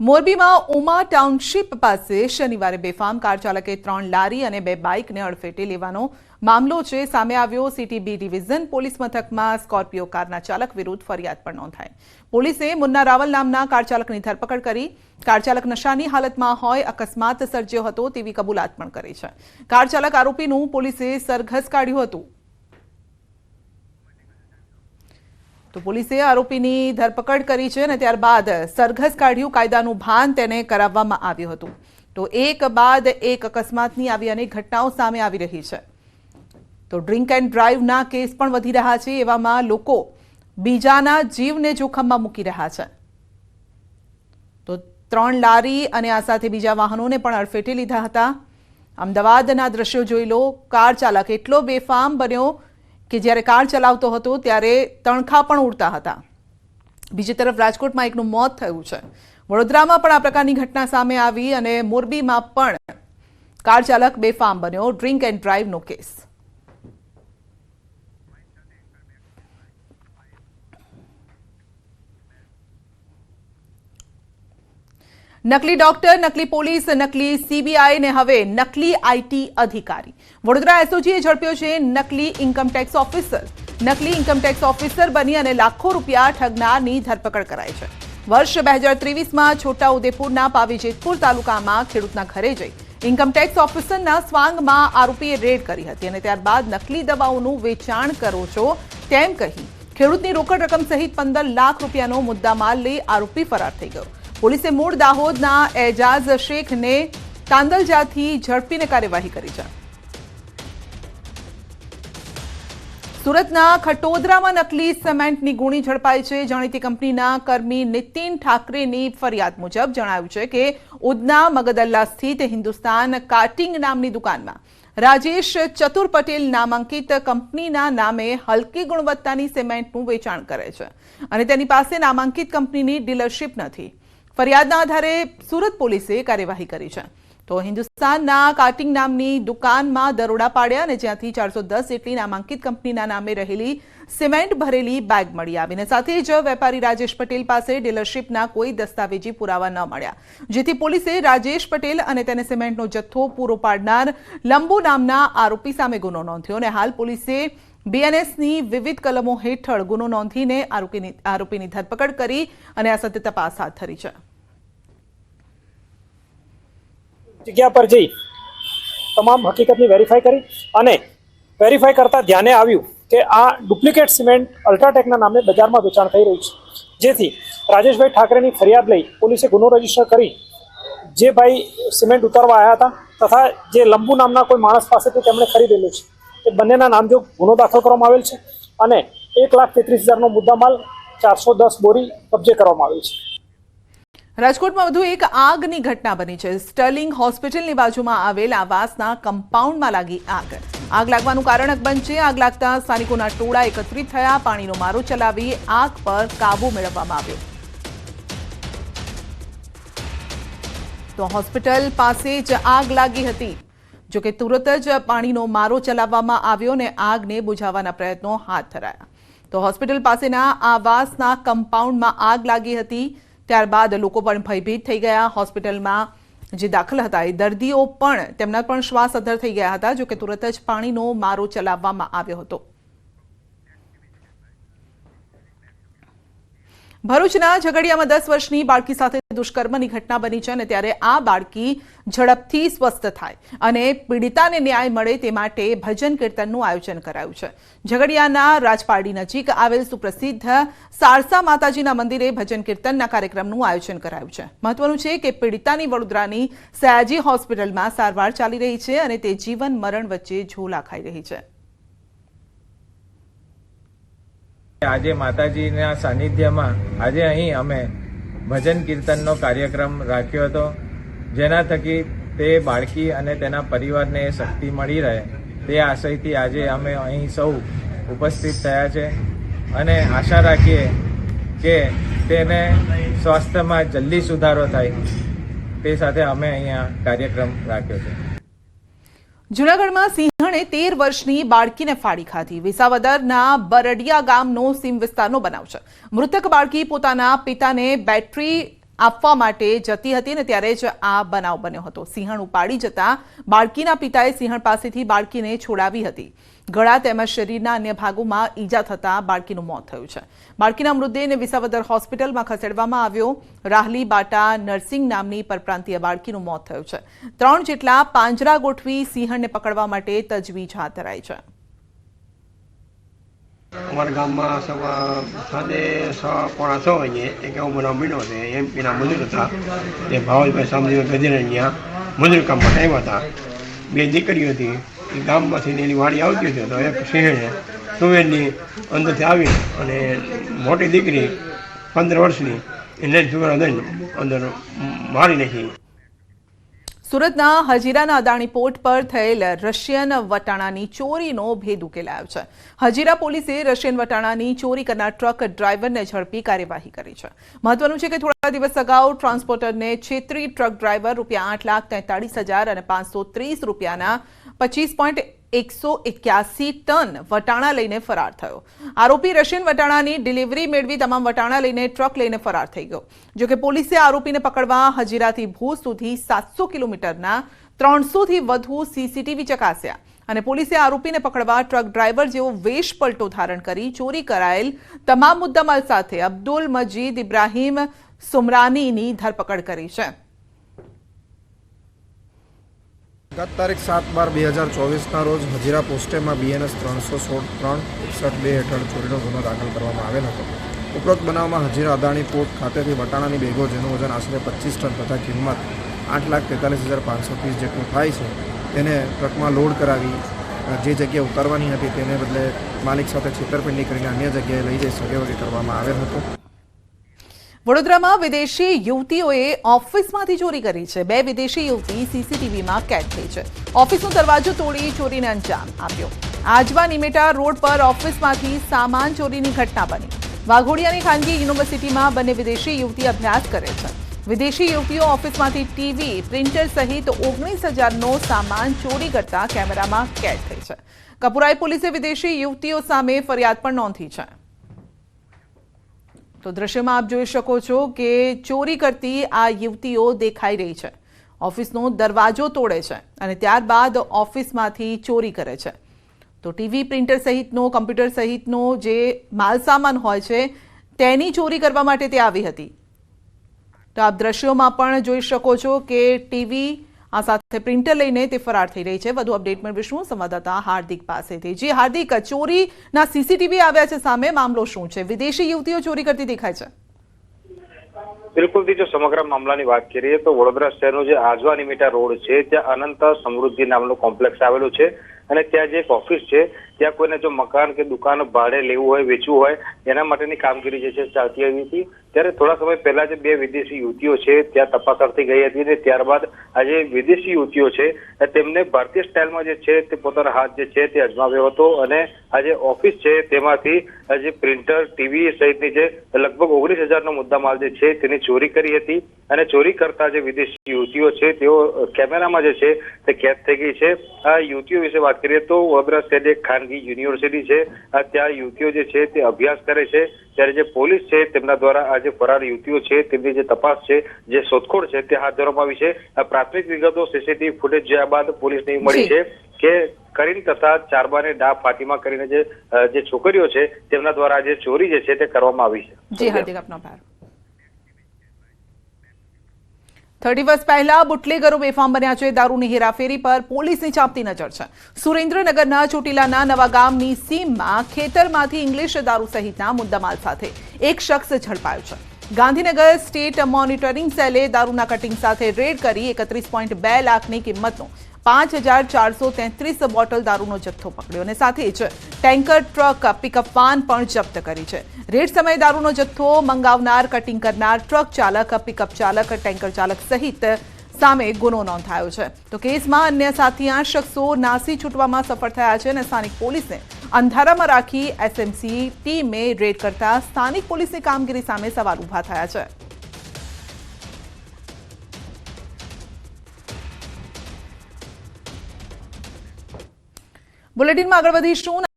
મોરબીમાં ઉમા ટાઉનશીપ પાસે શનિવારે બેફામ કાર ચાલકે 3 લારી અને 2 બાઇકને અડફેટે લેવાનો મામલો છે સામે આવ્યો। સિટી બી ડિવિઝન પોલીસ મથકમાં સ્કોર્પિયો કારના ચાલક વિરુદ્ધ ફરિયાદ પણ નોંધાઈ। પોલીસે મુન્ના રાવલ નામના કાર ચાલકની ધરપકડ કરી। કાર ચાલક નશાની હાલતમાં હોય અકસ્માત સર્જ્યો હતો તેવી કબૂલાત પણ કરી છે। કાર ચાલક આરોપીનું પોલીસે સરઘસ કાઢ્યું હતું। तो પોલીસે આરોપીની ધરપકડ કરી છે અને ત્યારબાદ સરઘસ કાઢ્યું। કાયદાનું ભાન તેને કરાવવામાં આવ્યું હતું। તો એક બાદ એક અકસ્માતની આવી અનેક ઘટનાઓ સામે આવી રહી છે। તો ડ્રિંક એન્ડ ડ્રાઈવના કેસ પણ વધી રહ્યા છે। એવામાં લોકો બીજાના જીવને જોખમમાં મૂકી રહ્યા છે। તો 3 લારી અને આ સાથે બીજા વાહનોને પણ અડફેટે લીધા હતા। અમદાવાદના દ્રશ્યો જોઈ લો। કાર ચાલક એટલો બેફામ બન્યો કે જ્યારે કાર ચલાવતો હતો ત્યારે તણખા પણ ઉડતા હતા। બીજી તરફ રાજકોટમાં એકનું મોત થયું છે। વડોદરામાં પણ આ પ્રકારની ઘટના સામે આવી અને મોરબીમાં પણ કાર ચાલક બેફામ બન્યો। ડ્રિંક એન્ડ ડ્રાઈવનો કેસ। નકલી ડોક્ટર, નકલી પોલીસ, નકલી સીબીઆઈ ને હવે નકલી આઈટી અધિકારી। વડોદરા એસઓજીએ ઝડપ્યો છે નકલી ઇન્કમટેક્સ ઓફિસર। નકલી ઇન્કમટેક્સ ઓફિસર બની અને લાખો રૂપિયા ઠગનારની ધરપકડ કરાઈ છે। વર્ષ 2023માં છોટાઉદેપુરના પાવીજેતપુર તાલુકામાં ખેડૂતના ઘરે જઈ ઇન્કમટેક્સ ઓફિસરના સ્વાંગમાં આરોપીએ રેડ કરી હતી અને ત્યારબાદ નકલી દવાઓનું વેચાણ કરો છો તેમ કહી ખેડૂતની રોકડ રકમ સહિત 15 લાખ રૂપિયાનો મુદ્દામાલ લઈ આરોપી ફરાર થઈ ગયો। પોલીસે મૂળ દાહોદના એજાઝ શેખને તાંદલજાથી ઝડપીને કાર્યવાહી કરી છે। સુરતના ખટોદરામાં નકલી સિમેન્ટની ગુણી ઝડપાઈ છે। જાણીતી કંપનીના કર્મી નીતિન ઠાકરેની ફરિયાદ મુજબ જણાવ્યું છે કે ઉધના મગદલ્લા સ્થિત હિન્દુસ્તાન કાર્ટિંગ નામની દુકાનમાં રાજેશ ચતુર પટેલ નામાંકિત કંપનીના નામે હલકી ગુણવત્તાની સિમેન્ટનું વેચાણ કરે છે અને તેની પાસે નામાંકિત કંપનીની ડીલરશીપ નથી। ફરિયાદના આધારે સુરત પોલીસે કાર્યવાહી કરી છે। તો હિન્દુસ્તાનના કાર્ટિંગ નામની દુકાનમાં દરોડા પાડ્યા અને જ્યાંથી 410 જેટલી નામાંકિત કંપનીના નામે રહેલી સિમેન્ટ ભરેલી બેગ મળી આવીને સાથે જ વેપારી રાજેશ પટેલ પાસે ડીલરશીપના કોઈ દસ્તાવેજી પુરાવા ન મળ્યા, જેથી પોલીસે રાજેશ પટેલ અને તેને સિમેન્ટનો જથ્થો પૂરો પાડનાર લંબુ નામના આરોપી સામે ગુનો નોંધ્યો અને હાલ પોલીસે બીએનએસની વિવિધ કલમો હેઠળ ગુનો નોંધીને આરોપીની ધરપકડ કરી અને આ સાથે તપાસ હાથ ધરી છે। જગ્યા પર જઈ તમામ હકીકતની વેરીફાઈ કરી અને વેરીફાઈ કરતા ધ્યાને આવ્યું કે આ ડુપ્લિકેટ સિમેન્ટ અલ્ટ્રાટેકના નામે બજારમાં વેચાણ થઈ રહ્યું છે, જેથી રાજેશભાઈ ઠાકરેની ફરિયાદ લઈ પોલીસે ગુનો રજીસ્ટર કરી જે ભાઈ સિમેન્ટ ઉતારવા આવ્યા હતા તથા જે લંબુ નામના કોઈ માણસ પાસેથી તેમણે ખરીદેલું છે તે બંનેના નામજોગ ગુનો દાખલ કરવામાં આવેલ છે અને 1,33,000નો મુદ્દામાલ 410 બોરી કબજે કરવામાં આવી છે। રાજકોટમાં વધુ એક આગની ઘટના બની છે। સ્ટર્લિંગ હોસ્પિટલની બાજુમાં આવેલ આવાસના કમ્પાઉન્ડમાં લાગી આગ। આગ લાગવાનું કારણ અકબંધ છે। આગ લાગતા સ્થાનિકોના ટોળા એકત્રિત થયા, પાણીનો મારો ચલાવી આગ પર કાબુ મેળવવામાં આવ્યો। તો હોસ્પિટલ પાસે જ આગ લાગી હતી, જો કે તુરત જ પાણીનો મારો ચલાવવામાં આવ્યો અને આગને બુઝાવવાના પ્રયત્નો હાથ ધરાયા। તો હોસ્પિટલ પાસેના આવાસના કમ્પાઉન્ડમાં આગ લાગી હતી, ત્યારબાદ લોકો પણ ભયભીત થઈ ગયા। હોસ્પિટલમાં જે દાખલ હતા એ દર્દીઓ પણ તેમના પણ શ્વાસ અદ્ધર થઈ ગયા હતા, જો કે તુરત જ પાણીનો મારો ચલાવવામાં આવ્યો હતો। ભરૂચના ઝઘડિયામાં 10 વર્ષની બાળકી સાથે દુષ્કર્મની ઘટના બની છે અને ત્યારે આ બાળકી ઝડપથી સ્વસ્થ થાય અને પીડિતાને ન્યાય મળે તે માટે ભજન કીર્તનનું આયોજન કરાયું છે। ઝઘડિયાના રાજપારડી નજીક આવેલ સુપ્રસિદ્ધ સારસા માતાજીના મંદિરે ભજન કીર્તનના કાર્યક્રમનું આયોજન કરાયું છે। મહત્વનું છે કે પીડિતાની વડોદરાની સયાજી હોસ્પિટલમાં સારવાર ચાલી રહી છે અને તે જીવન મરણ વચ્ચે ઝોલા ખાઈ રહી છે। આજે માતાજીના સાનિધ્યમાં આજે અહીં અમે ભજન કીર્તનનો કાર્યક્રમ રાખ્યો હતો, જેના થકી તે બાળકી અને તેના પરિવારને શક્તિ મળી રહે તે આશયથી આજે અમે અહીં સૌ ઉપસ્થિત થયા છે અને આશા રાખીએ કે તેને સ્વાસ્થ્યમાં જલ્દી સુધારો થાય તે સાથે અમે અહીંયા કાર્યક્રમ રાખ્યો છે। જૂનાગઢમાં સિંહણે 13 વર્ષની બાળકીને ફાડી ખાધી। વિસાવદરના બરડિયા ગામનો સીમ વિસ્તારનો બનાવ છે। મૃતક બાળકી પોતાના પિતાને બેટરી આપવા માટે જતી હતી ને ત્યારે જ આ બનાવ બન્યો હતો। સિંહણ ઉપાડી જતા બાળકીના પિતાએ સિંહણ પાસેથી બાળકીને છોડાવી હતી। ગળા તેમજ શરીરના અન્ય ભાગોમાં ઈજા થતા બાળકીનું મોત થયું છે। બાળકીના મૃતદેહને વિસાવદર હોસ્પિટલમાં ખસેડવામાં આવ્યો। રાહલી બાટા નર્સિંગ નામની પરપ્રાંતીય બાળકીનું મોત થયું છે। 3 જેટલા પાંજરા ગોઠવી સિંહણને પકડવા માટે તજવીજ હાથ ધરાઈ છે। અમારા ગામમાં સાંજે 6:45 વાગે એક એવો બનાવ બન્યો છે। એમપીના મજૂર હતા તે ભાવલભાઈ સામજીભાઈ ગજેરણિયા મજૂર કામ માટે આવ્યા હતા। 2 દીકરીઓ હતી એ ગામમાંથી એની વાડી આવતી હતી તો એક સિંહણે સુવેરની અંદરથી આવી અને મોટી દીકરી 15 વર્ષની એને સુવેરા દઈને અંદર મારી નાખી। સુરતના હજીરાના અદાણી પોર્ટ પર થયેલ રશિયન વટાણાની ચોરીનો ભેદ ઉકેલાયો છે। હજીરા પોલીસે રશિયન વટાણાની ચોરી કરનાર ટ્રક ડ્રાઈવરને ઝડપી કાર્યવાહી કરી છે। મહત્વનું છે કે થોડા દિવસ અગાઉ ટ્રાન્સપોર્ટરને છેતરી ટ્રક ડ્રાઈવર ₹8,43,000 અને ₹530 25.181 ટન વટાણા લઈને ફરાર થયો। આરોપી રશિયન વટાણાની ડિલિવરી મેળવી તમામ વટાણા લઈને ટ્રક લઈને ફરાર થઈ ગયો। જોકે પોલીસે આરોપીને પકડવા હજીરાથી ભુજ સુધી 700 કિલોમીટરના 300થી વધુ સીસીટીવી ચકાસ્યા અને પોલીસે આરોપીને પકડવા ટ્રક ડ્રાઈવર જેવો વેશ પલટો ધારણ કરી ચોરી કરાયેલ તમામ મુદ્દામાલ સાથે અબ્દુલ મજીદ ઇબ્રાહીમ સુમરાનીની ધરપકડ કરી છે। ગત તારીખ 7/12/2024ના રોજ હજીરા પોસ્ટેમાં BNS 316-361-2 હેઠળ ચોરીનો ગુનો દાખલ કરવામાં આવેલ હતો। ઉપરોક્ત બનાવમાં હજીરા અદાણી પોર્ટ ખાતેથી વટાણાની બેગો જેનું વજન આશરે 25 ટન તથા કિંમત 8,43,530 જેટલું થાય છે તેને ટ્રકમાં લોડ કરાવી જે જગ્યાએ ઉતારવાની હતી તેને બદલે માલિક સાથે છેતરપિંડી કરીને અન્ય જગ્યાએ લઈ જઈ સગેવગે કરવામાં આવેલ હતો। વડોદરામાં વિદેશી યુવતીઓએ ઓફિસમાંથી ચોરી કરી છે। 2 વિદેશી યુવતી સીસીટીવીમાં કેદ થઈ છે। ઓફિસનો દરવાજો તોડી ચોરીને અંજામ આપ્યો। આજવા નિમેટા રોડ પર ઓફિસમાંથી સામાન ચોરીની ઘટના બની। વાઘોડિયાની ખાનગી યુનિવર્સિટીમાં બંને વિદેશી યુવતી અભ્યાસ કરે છે। વિદેશી યુવતીઓ ઓફિસમાંથી ટીવી પ્રિન્ટર સહિત 19,000નો સામાન ચોરી કરતા કેમેરામાં કેદ થઈ છે। કપુરાઈ પોલીસે વિદેશી યુવતીઓ સામે ફરિયાદ પણ નોંધી છે। તો દ્રશ્યમાં આપ જોઈ શકો છો કે ચોરી કરતી આ યુવતીઓ દેખાઈ રહી છે। ઓફિસનો દરવાજો તોડે છે અને ત્યારબાદ ઓફિસમાંથી ચોરી કરે છે। તો ટીવી પ્રિન્ટર સહિતનો કમ્પ્યુટર સહિતનો જે માલસામાન હોય છે તેની ચોરી કરવા માટે તે આવી હતી। તો આપ દ્રશ્યોમાં પણ જોઈ શકો છો કે ટીવી આ સાથે પ્રિન્ટર લઈને તે ફરાર થઈ રહી છે। વધુ અપડેટ મેળવીશું સંવાદદાતા હાર્દિક પાસેથી। જી હાર્દિક, ચોરીના સીસીટીવી આવ્યા છે સામે, મામલો શું છે? વિદેશી યુવતીઓ ચોરી કરતી દેખાય છે? બિલકુલ, જો સમગ્ર મામલાની વાત કરીએ તો વડોદરા શહેરનો જે આજવા નિમિટા રોડ છે ત્યાં અનંત સમૃદ્ધિ નામનું કોમ્પ્લેક્સ આવેલું છે અને ત્યાં જે એક ઓફિસ છે ત્યાં કોઈને જો મકાન કે દુકાન ભાડે લેવું હોય, વેચવું હોય એના માટેની કામગીરી જે છે ચાલતી આવી હતી। ત્યારે થોડા સમય પહેલા જે 2 વિદેશી યુવતીઓ છે ત્યાં તપાસ અર્થે ગઈ હતી અને ત્યારબાદ આ જે વિદેશી યુવતીઓ છે તેમને ભારતીય સ્ટાઇલમાં જે છે તે પોતાના હાથ જે છે તે અજમાવ્યો હતો અને આ જે ઓફિસ છે તેમાંથી જે પ્રિન્ટર, ટીવી સહિતની જે લગભગ 19,000નો મુદ્દામાલ જે છે તેની ચોરી કરી હતી અને ચોરી કરતા જે વિદેશી યુવતીઓ છે તેઓ કેમેરામાં જે છે તે કેદ થઈ ગઈ છે। આ યુવતીઓ વિશે વાત કરીએ તો વડોદરા શહેર એક ખાનગી યુનિવર્સિટી છે, ત્યાં યુવતીઓ જે છે તે અભ્યાસ કરે છે। ત્યારે જે પોલીસ છે તેમના દ્વારા આ જે ફરાર યુવતીઓ છે તેમની જે તપાસ છે, જે શોધખોળ છે તે હાથ ધરવામાં આવી છે। પ્રાથમિક વિગતો સીસીટીવી ફૂટેજ જોયા બાદ પોલીસને મળી છે કે કરીમ તથા ચારબાને ડા ફાતિમા કરીને જે છોકરીઓ છે તેમના દ્વારા જે ચોરી જે છે તે કરવામાં આવી છે। જી હાર્દિક, આપનો આભાર। 30 વર્ષ પહેલા બુટલેગરો બેફામ બન્યા છે। દારૂની હેરાફેરી પર પોલીસની ચાંપતી નજર છે। સુરેન્દ્રનગરના ચોટીલાના નવા ગામની સીમમાં ખેતરમાંથી ઇંગ્લિશ દારૂ સહિતના મુદ્દામાલ સાથે એક શખ્સ ઝડપાયો છે। ગાંધીનગર સ્ટેટ મોનિટરિંગ સેલે દારૂના કટિંગ સાથે રેડ કરી 31.2 લાખની કિંમતનો 5,433 બોટલ દારૂનો જથ્થો પકડ્યો અને સાથે જ ટેન્કર, ટ્રક, પિકઅપ વાન પણ જપ્ત કરી છે। રેડ સમયે દારૂનો જથ્થો મંગાવનાર, કટિંગ કરનાર, ટ્રક ચાલક, પિકઅપ ચાલક, ટેન્કર ચાલક સહિત સામે ગુનો નોંધાયો છે। તો કેસમાં અન્ય 7 શખ્સો નાસી છૂટવામાં સફળ થયા છે અને સ્થાનિક પોલીસને અંધારામાં રાખી SMC ટીમે રેડ કરતા સ્થાનિક પોલીસની કામગીરી સામે સવાલ ઉભા થયા છે। બુલેટિનમાં આગળ વધીશું।